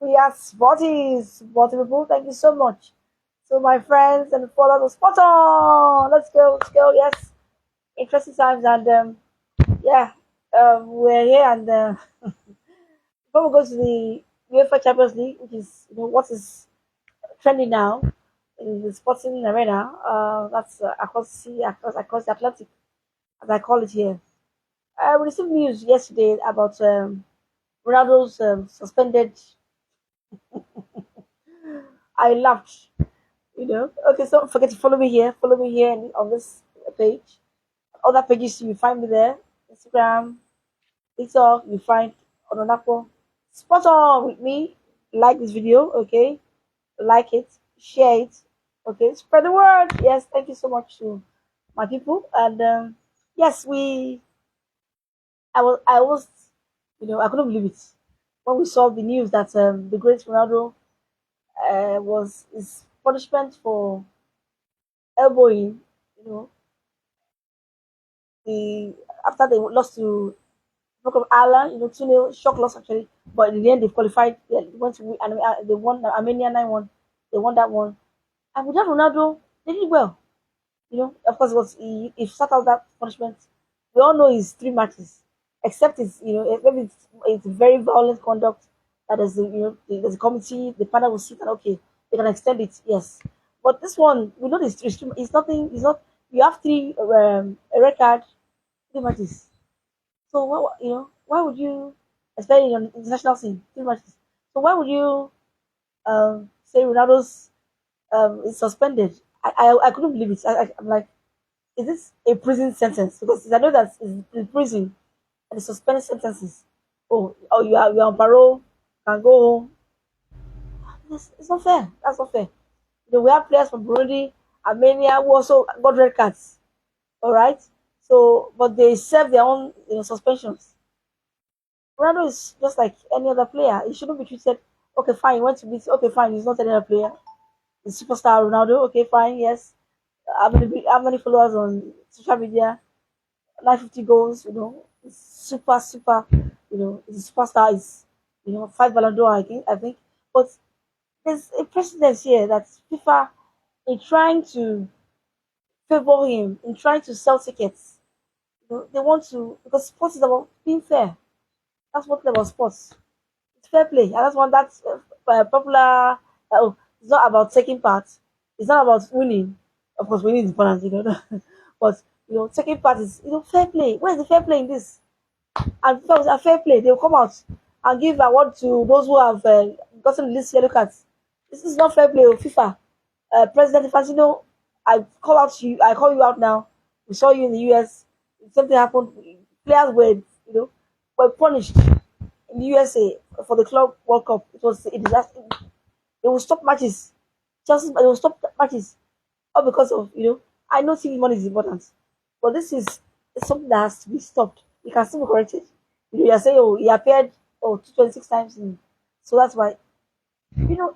We are sporty people. Thank you so much. So my friends and followers, spot on. Let's go, let's go. Yes, interesting times and yeah, we're here and before we go to the UEFA Champions League, which is what is trending now in the sporting arena. That's across the sea, across the Atlantic, as I call it here. We received news yesterday about Ronaldo's suspended. I laughed. Okay, so don't forget to follow me here. Follow me here on this page. Other pages you find me there. Instagram, TikTok, you find Ononapo. Spot on with me. Like this video, okay? Like it, share it, okay? Spread the word. Yes, thank you so much to my people. And yes, I couldn't believe it when we saw the news that the great Ronaldo was his punishment for elbowing, you know, the after they lost to Republic of Ireland, 2-0, shock loss actually. But in the end, they qualified. They went to win, and they won the Armenia 9-1. They won that one. And without Ronaldo, they did well. Of course, if start out that punishment, we all know it's 3 matches, except maybe it's very violent conduct. That is, there's a committee, the panel will sit and okay, they can extend it, yes. But this one, we know it's nothing. It's not. You have three a red card, 3 matches. So why would you, especially on international scene, 3 matches? So why would you say Ronaldo's is suspended? I couldn't believe it. I'm like, is this a prison sentence? Because I know that it's in prison and the suspended sentences. Oh, you're on parole, can go home. It's not fair. That's not fair. We have players from Burundi, Armenia who also got red cards. All right. So, but they serve their own suspensions. Ronaldo is just like any other player. He shouldn't be treated. Okay, fine. He went to beat. Okay, fine. He's not any other player. He's superstar Ronaldo. Okay, fine. Yes. How many followers on social media? 950 goals. It's super, super. He's a superstar. He's 5 Ballon d'Or. I think. But there's a precedent here that FIFA, in trying to favor him, in trying to sell tickets, they want to, because sports is about being fair. That's what about sports. It's fair play, and that's one that's popular. It's not about taking part. It's not about winning. Of course, winning is important. But taking part is fair play. Where is the fair play in this? And if it was a fair play, they'll come out and give award to those who have gotten the least yellow cards. This is not fair play. FIFA, President Infantino, I call out you. I call you out now. We saw you in the US. Something happened. Players were punished in the USA for the Club World Cup. It was a disaster. They will stop matches. Just they will stop matches, all because of I know TV money is important, but this is something that has to be stopped. You can still be corrected. You are saying, oh, he appeared 226 times in, so that's why even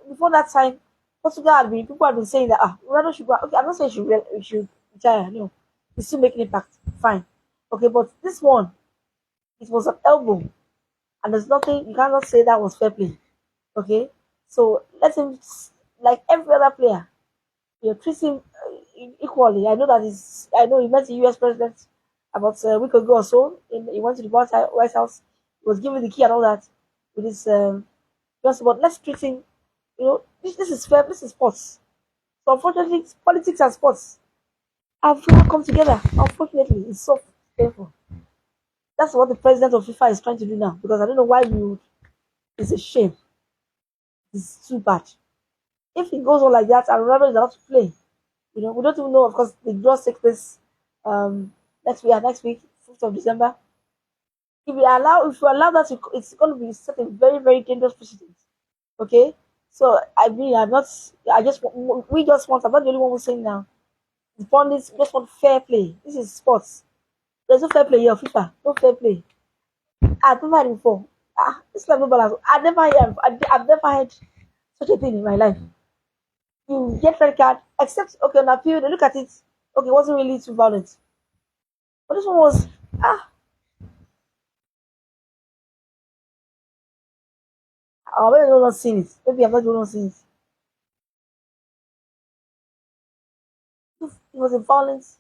before that time, Portugal had been people had been saying that Ronaldo should go. Okay, I'm not saying he should retire. No, he's still making impact. Fine, okay, but this one, it was an elbow, and there's nothing you cannot say that was fair play. Okay, so let him like every other player. Treat him equally. I know that he's. I know he met the U.S. president about a week ago or so. He went to the White House. He was given the key and all that with his just about let's treat him. This is fair. This is sports. So unfortunately, politics and sports have not come together. Unfortunately, it's so painful. That's what the president of FIFA is trying to do now. Because I don't know why we would. It's a shame. It's too bad. If it goes on like that and Ronaldo is allowed to play, we don't even know. Of course, the draw takes place next week, 5th of December. If we allow that, it's going to be set a very, very dangerous precedent. Okay, so I mean, I'm not. I just we just want. I'm not the only one who's saying now. The pundits just want fair play. This is sports. There's no fair play here, FIFA. No fair play. I've never had it before. It's like no balance. I've never had such a thing in my life. You get red card, except okay on appeal. They look at it. Okay, it wasn't really too violent, but this one was. Or maybe I'm not seeing it. Maybe I'm not the one not seeing it. It was a violence.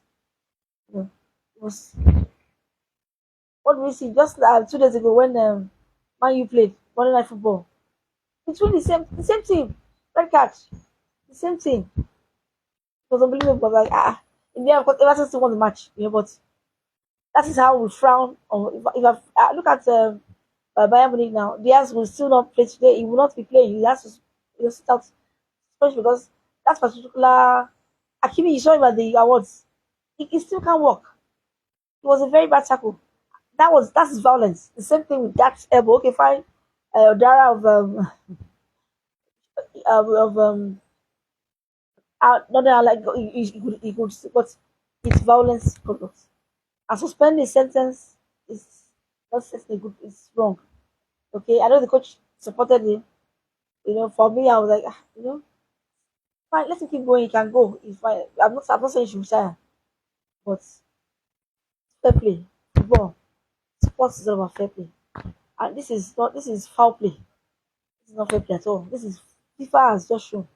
You know, it was what do we see just 2 days ago when Man U played Monday Night Football. It's really the same team. Red catch. The same team. It was unbelievable. Like in the end, of course, Everton still won the match. But that is how we frown on. If I look at Bayern Munich now, Diaz will still not play today. He will not be playing. He has to sit out, especially because that particular Akimi you saw him at the awards. He still can't walk. It was a very bad tackle. That's violence. The same thing with that elbow. Okay, fine. Dara of not that I like he could, but it's violence conduct. And suspend a sentence is not certainly good. It's wrong. Okay, I know the coach supported him. For me, I was like, fine, let him keep going. He can go. He's fine. I'm not saying he should retire, but fair play, football, sports is all about fair play. And this is not. This is foul play. This is not fair play at all. This is FIFA has just shown.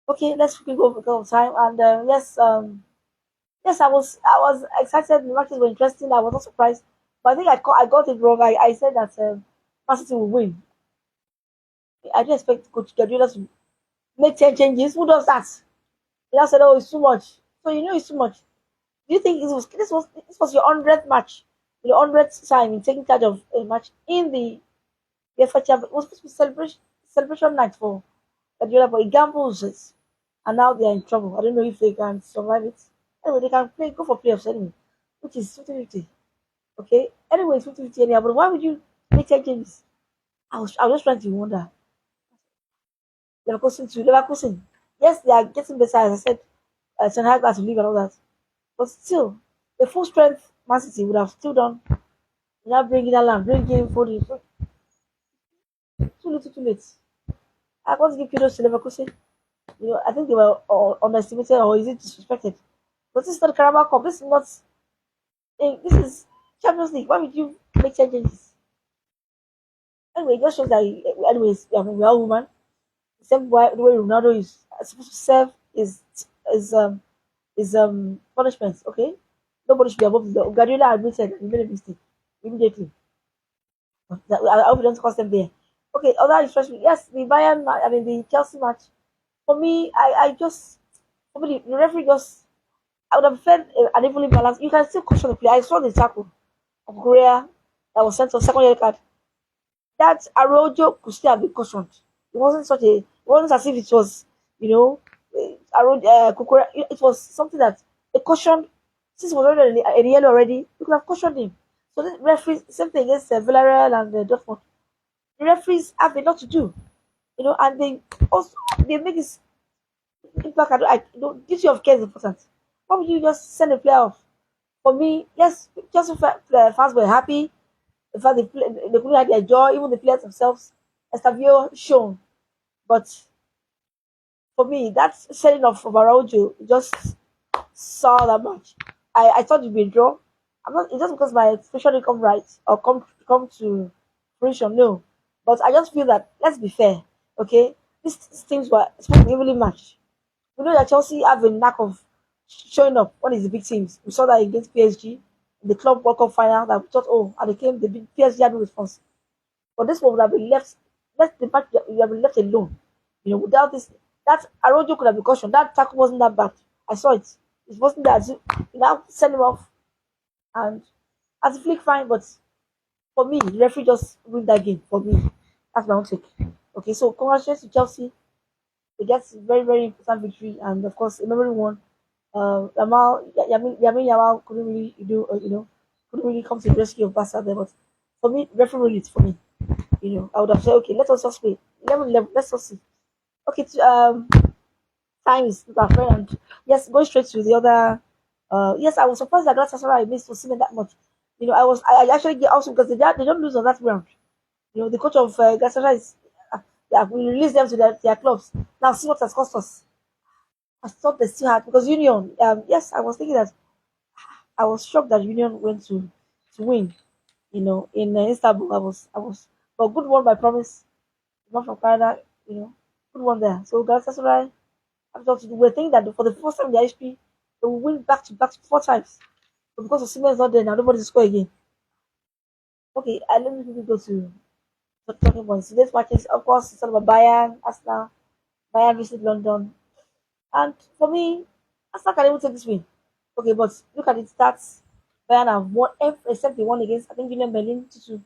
Okay, let's quickly go because of time. And yes, yes, I was excited. The matches were interesting. I was not surprised, but I think I got it wrong. I said that Man City will win. I didn't expect Coach Guardiola to make 10 changes. Who does that? He just said, "Oh, it's too much." So it's too much. Do you think this was your 100th match, your 100th time in taking charge of a match in the UEFA Champions? It was supposed to be celebration night for Guardiola, but he gambles it, and now they are in trouble. I don't know if they can survive it. Anyway, they can go for playoffs anyway, which is 50-50. Okay. Anyway, it's 50-50 anyhow. But why would you make 10 changes? I was just trying to wonder. Leverkusen. Yes, they are getting better. As I said, Ten Hag has to leave and all that. But still, the full strength Man City would have still done. Now bringing Alan, bringing Foden. Too little, too late. I want to give kudos to Leverkusen. I think they were underestimated or is it disrespected? But this is not Carabao Cup. This is not. This is Champions League. Why would you make 10 changes? Anyway, it just shows that. Anyways, we are all woman. The same way the way Ronaldo is supposed to serve is punishment. Okay, nobody should be above the law. Guardiola admitted that he made a mistake immediately. I hope it doesn't cost them there. Okay, other interesting. Yes, the Bayern. I mean the Chelsea match. For me, I just for me the referee just I would have felt an evenly balanced. You can still caution the player. I saw the tackle of Korea that was sent to second yellow card. That Arojo could still have been cautioned. It wasn't as if it was, Kukurea. It was something that a caution, since it was already a yellow already, you could have cautioned him. So the referees, same thing against Villarreal and Dortmund. The referees have a lot to do, and they make this impact. Duty of care is important. Why would you just send a player off? For me, yes, just fans were happy. In fact, they couldn't have their joy. Even the players themselves, Estavio shown. But for me, that setting off of Araujo just saw that match. I thought it'd be a draw. I'm not. It's just because my expression didn't come right or come to fruition. No, but I just feel that let's be fair. Okay, these teams were supposed to be evenly matched. We know that Chelsea have a knack of showing up. One is the big teams. We saw that against PSG in the Club World Cup final. That we thought, oh, and they came. The big PSG had no response. But this one would have been left. Let the match you have been left alone. Without this, that Arojo could have been cautioned. That tackle wasn't that bad. I saw it. It wasn't that. Send him off, and as a flick, fine. But for me, the referee just win that game. For me, that's my own take. Okay, so congratulations to Chelsea. They get very very important victory, and of course, a memory one. Yamin Yamal couldn't really couldn't really come to the rescue of Barca there. But for me, referee ruled it for me. I would have said, okay, let us just wait. 11, let's just see. Okay, time is our friend. And yes, going straight to the other. Yes, I was surprised that Galatasaray missed Osimhen that much. I actually get also because they don't lose on that ground. The coach of Galatasaray is, we release them to their clubs. Now see what has cost us. I thought they still had because Union. Yes, I was thinking that I was shocked that Union went to win. In Istanbul, I was, but good one by promise. not from Canada, good one there. So Galatasaray, I thought we're thinking that for the first time in their history, they will win back to back 4 times. But because Osimhen is not there now, nobody to score again. Okay, let me quickly go to talking points. Today's matches, of course, it's all about Bayern, Arsenal. Bayern visit London. And for me, Arsenal can even take this win. Okay, but look at the stats. Bayern have won, except they won against, I think, Union Berlin 2-2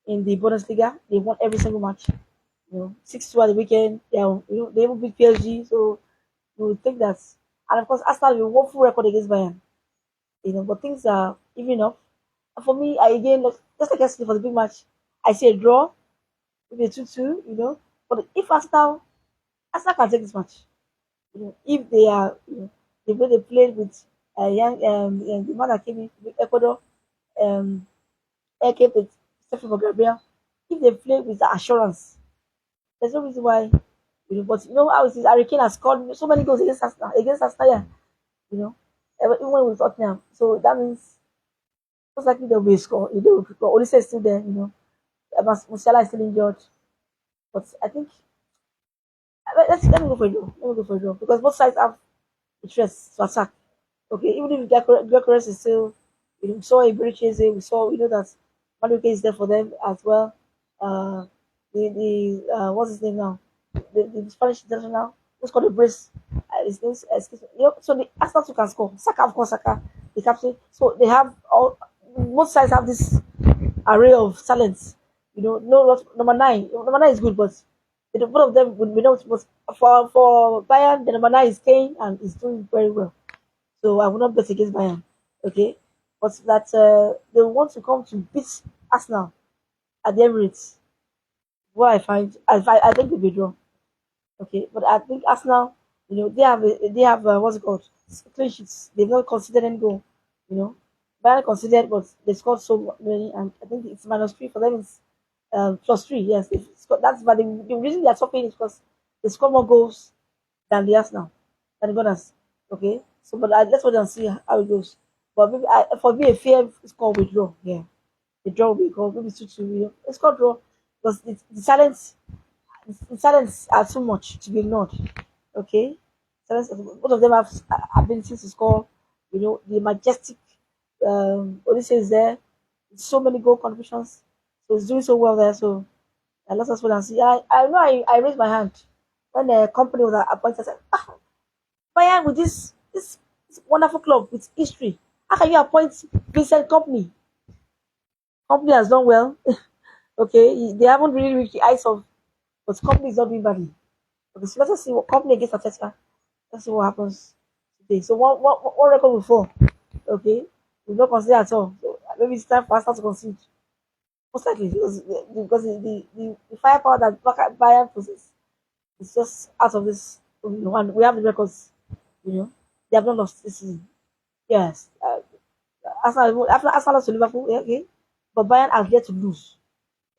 in the Bundesliga. They won every single match. 6-2 at the weekend. They even beat PSG. So you would think that. And of course, Arsenal will one full record against Bayern. But things are even up. And for me, I again, just like yesterday for the big match, I see a draw, maybe a 2-2, But if Arsenal can take this match. If they are, the way they played with the man that came in with Ecuador, um, came with Stephen Gabriel, if they play with the assurance, there's no reason why. But you know how it is. Harry Kane has scored so many goals against Arsenal, yeah. Even when with Tottenham. So that means most likely they'll be score. They will score. Olise is still there. Musiala is still injured. But I think let me go for a draw. Let me go for a draw because both sides have interest to attack. Okay, even if Gyökeres is still, we saw Ibericheze, we saw, that Madueke is there for them as well. Uh, what's his name now? The Spanish international who's called the brace. His name excuse me. So the Arsenal too can score. Saka, of course, Saka, the captain. So they have all. Both sides have this array of talents. No, not number nine. Number nine is good, but both of them would be not. But for Bayern, the number nine is Kane, and is doing very well. So I will not bet against Bayern. Okay, but that they want to come to beat Arsenal at the Emirates. What I think they'll be draw. Okay, but I think Arsenal, they have what's it called, clean sheets. They've not considered any goal. You know, Bayern considered, but they scored so many, and I think it's -3 for them. It's +3. Yes, that's but the reason they are suffering is because they score more goals than the Arsenal, than the Gunners. Okay, so but let's wait and see how it goes. But maybe for me, a fair score will draw. Yeah, the draw will be called maybe 2-2. It's called draw because the talents are too much to be ignored. Okay, both of them have ability to score. The majestic Odyssey is there. So many goal contributions. So it's doing so well there. So let us wait and see. I know I raised my hand when the company was appointed. I said, Bayern with this wonderful club with history. How can you appoint Vincent Company? Company has done well. Okay, they haven't really reached the heights of, but company is not doing badly. Okay, so let us see what company against Ateta. Let's see what happens today. So one record will fall. Okay, we don't consider at all. So maybe it's time for us to concede. Most likely because the firepower that Bayern possesses is just out of this. And we have the records. They have not lost this season. Yes, after Arsenal lost to Liverpool, yeah, okay, but Bayern has yet to lose.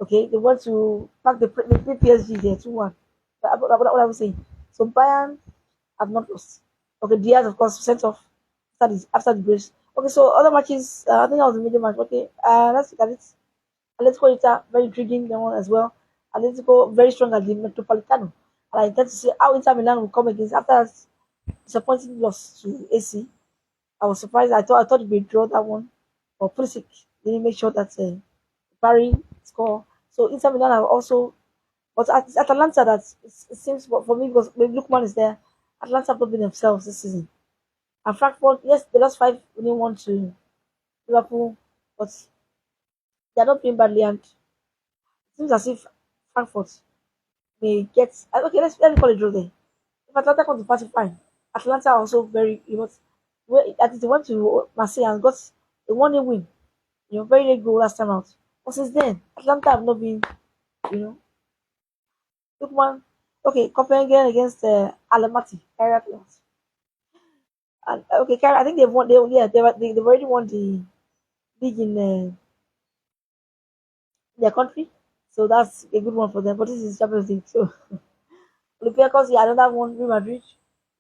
Okay, they want to pack the PSG there 2-1. What I was saying. So Bayern have not lost. Okay, Diaz of course sent off after the brace. Okay, so other matches. I think that was the middle match. Okay, let's look at it. Atletico Inter, very intriguing that one as well. Atletico very strong at the Metropolitano, and I intend to see how Inter Milan will come against after that disappointing loss to AC. I was surprised. I thought it'd be a draw that one, but Pulisic didn't make sure that Barry score. So Inter Milan are also, but it's Atalanta that it seems for me because when Lookman is there, Atlanta have not been themselves this season. And Frankfurt, yes, they lost 5-1 to Liverpool, but they are not playing badly, and it seems as if Frankfurt may get. Okay, let me call it draw there. If Atlanta comes to party, fine. Atlanta are also very, at least they went to Marseille and got a 1-0 win. Very late goal last time out. But since then, Atlanta have not been, you know, Lookman. Okay, Copenhagen against Alamati, Kyrie Atlas. And okay, Kyrie, I think they've won. They've already won the league in their country, so that's a good one for them. But this is Champions League, so Olympiacos, yeah, another one. Real Madrid.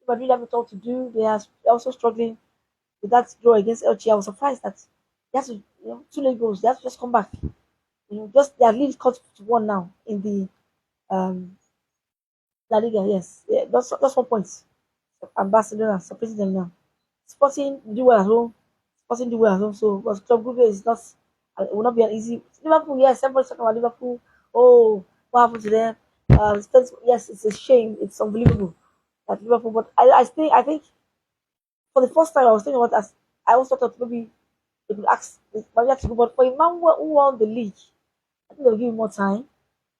Real Madrid have a lot to do. They're also struggling with that draw against LG. I was surprised that they have to, 2 late goals. They have to just come back. Just their lead cut to one now in the Um, La Liga, yes, yeah, that's 1 point. Ambassador and supporting them now. Sporting do well at home. Sporting do well at home. So, but club group is not. It will not be an easy. Liverpool, yes, everybody's talking about Liverpool. Oh, what happened to them? Yes, it's a shame. It's unbelievable that Liverpool. But I think for the first time I was thinking about as I also thought maybe they could ask Maria to go, but for a man who won the league, I think they'll give him more time.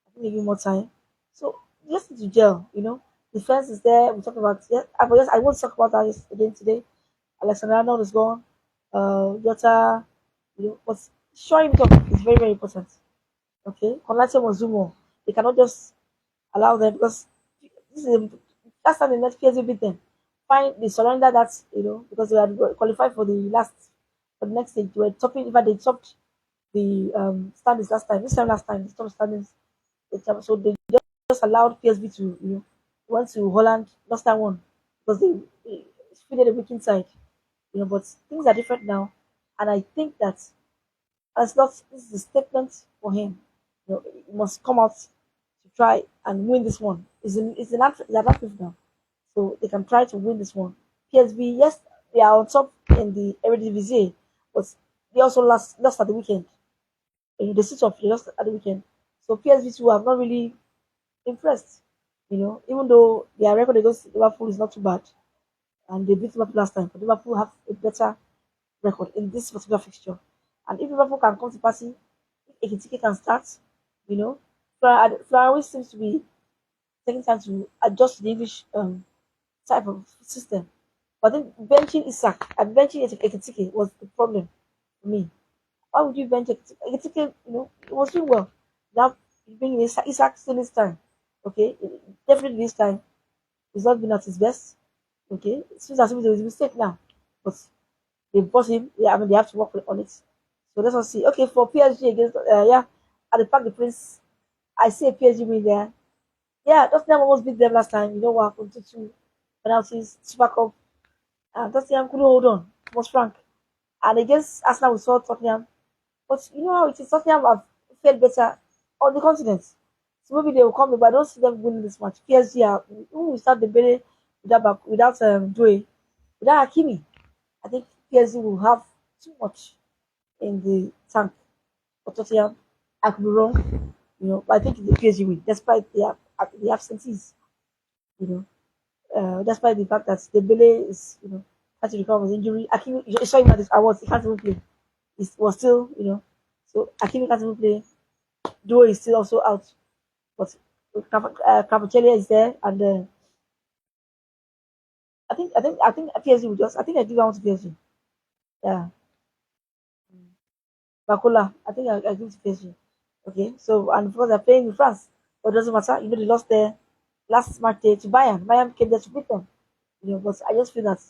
I think they give him more time. So just need to gel, Defense is there. We talked about yes, I won't talk about that again today. Alexander Arnold is gone. Jota, but showing it up is very, very important. Okay. Konate Mozumo. They cannot just allow them because this is last time they met PSG beat them. Fine, they surrender that, because they had qualified for the next stage. They were topping, in fact, they topped the standings last time. This time last time, they topped standings. So they just allowed PSV to, went to Holland, last time won because they defeated the weak inside, but things are different now. And I think that as not this is a statement for him. He must come out to try and win this one. It's an advantage now. So they can try to win this one. PSV, yes, they are on top in the Eredivisie, but they also lost at the weekend. And the sit up, they lost at the weekend. So PSV too have not really impressed. Even though their record against Liverpool is not too bad, and they beat Liverpool last time, but Liverpool have a better record in this particular fixture. And if Liverpool can come to party, if Ekitike can start, you know, Flowers seems to be taking time to adjust to the English type of system. But then benching Isak and benching Ekitike was the problem for me. Why would you bench Ekitike? Ekitike, it was doing well. Now you bring in Isak still this time. Okay, definitely this time he's not been at his best. Okay, it seems as if there was a mistake now, but they bought him. Yeah, I mean they have to work on it. So let's all see. Okay, for PSG against at the Parc the Prince, I see a PSG win there. Yeah, Tottenham almost beat them last time. You know what happened to two penalties, Super Cup, and Tottenham couldn't hold on. Was frank. And against Arsenal, we saw Tottenham, but you know how it is. Tottenham have fared better on the continent. So maybe they will come, but I don't see them winning this match. PSG are even without the belly, without Due, without Hakimi. I think PSG will have too much in the tank for Tottenham. I could be wrong, but I think the PSG win, despite the absentees, you know, despite the fact that Dembele is, trying to recover his injury. Hakimi, you saw him at this awards, he can't even play. He was still, so Hakimi can't even play. Duo is still also out, but Cavacelli is there, and I think PSG will just. I think I give out to PSG. Yeah, Bacola. I think I give to PSG. Okay, so and because they're playing in France, but it doesn't matter. They lost their last match day to Bayern. Bayern came there to beat them. But I just feel that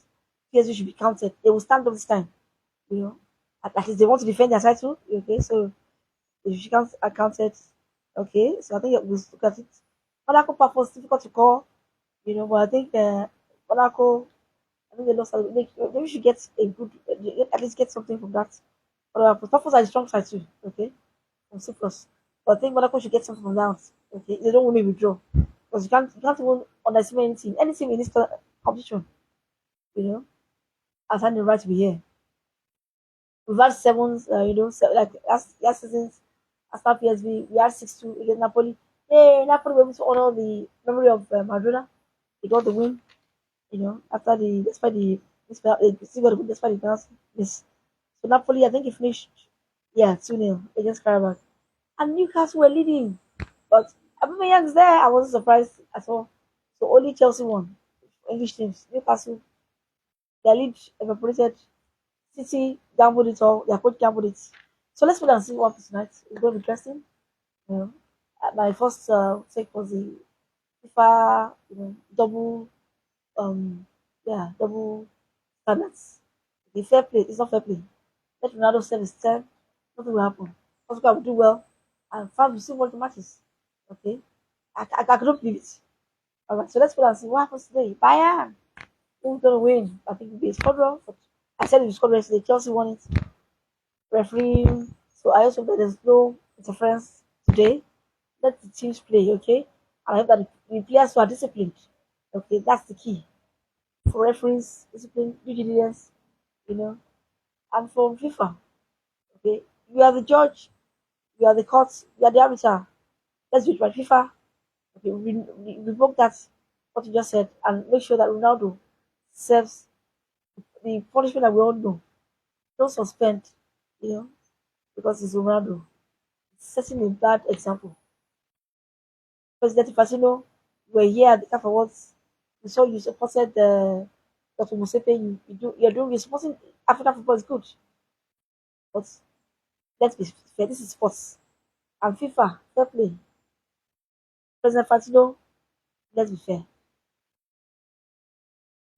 PSG should be counted. They will stand up this time. You know, at least they want to defend their title. Okay, so they should count accounted. Okay, so I think we'll look at it. Monaco performance difficult to call. But I think Monaco. I think they lost. They should get a good, at least get something from that. But Purpose are the strong side too. Okay, from Cyprus. But I think Monaco should get something from that. Okay, they don't want me to withdraw because you can't even underestimate anything in this competition. You know, has had the right to be here. We've had sevens, like last season's after PSV, we had 6-2 against Napoli. Hey, Napoli were able to honor the memory of Maradona. They got the win, after they still got the win despite the penalty. Yes. So Napoli, I think he finished, 2-0 against Karabakh. And Newcastle were leading. But Aubameyang's there. I wasn't surprised at all. So only Chelsea won. English teams. Newcastle, their lead evaporated. City gambled it all. Their coach gambled it. So let's wait and see what happens tonight. It's going to be interesting. You know, my first take was the FIFA, double, um, double standards. The fair play. It's not fair play. Let Ronaldo save his turn. Nothing will happen. Portugal will do well, and France will still watch the matches. Okay, I couldn't believe it. All right, so let's wait and see what happens today. Bayern, who's gonna win? I think it'll be a squad draw. But I said it was squad draw yesterday. Chelsea won it. Referee. So I also hope that there's no interference today. Let the teams play, okay? And I hope that the players who are disciplined. Okay, that's the key for referees, discipline, due diligence, you know, and from FIFA. Okay, you are the judge, you are the court, you are the arbiter. Let's do it by FIFA. Okay, we revoke that what you just said and make sure that Ronaldo serves the punishment that we all know. Don't suspend, you know, because it's Ronaldo. It's setting a bad example. President Infantino were here at the CAF Awards. We saw you supported the Dr. Musepe. You're supporting African football is good, but let's be fair. This is sports and FIFA. Fair play. President Infantino, let's be fair.